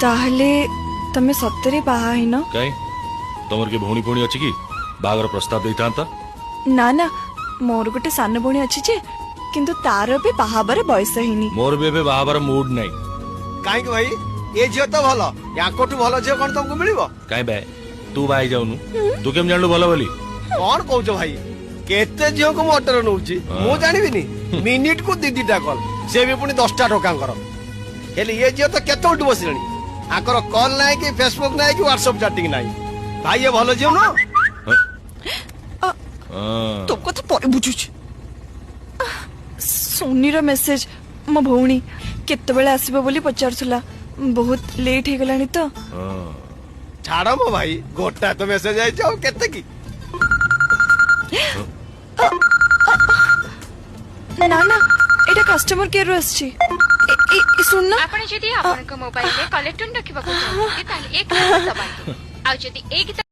ताहले तमे सत्तरे बाहा है ना कहीं तुमर के भौणी पुणी अच्छी की बागर प्रस्ताव देता ना ना मोर गोटे सान भौणी अच्छी जे किंतु तार भी बाहाबर बयस हिनी मोर भी एबे बाहाबर मूड नहीं काहे भाई ये झियो तो भल याकोठू भल झियो कौन तुमको मिलिबो कहीं बे तू बाई जाऊनु तू केम जानलु भला बोली कौन कहूछ भाई केते झियो को मोटर नउची मु जानिबिनी मिनिट को दीदीटा कॉल से भी पुनी 10टा टोका कर हेले ये झियो तो केते उठ बसिलनी आकर कॉल नाही कि फेसबुक नाही कि व्हाट्सएप चैटिंग नाही भाई ये भल झियो न तो कथा पर बुझुछ सोनी रो मेसेज मो भौणी केते बेले आसीबो बोली पचारथुला बहुत लेट हे गलानी तो छाड़ो मो भाई गोटा तो मैसेज आई जाओ केते की ना ना एटा कस्टमर केयर रो आछी ए सुन ना आपण जदी आपन को मोबाइल ले कलेक्टन रखिबा को चाहते ताले एक दबाई आ जदी एक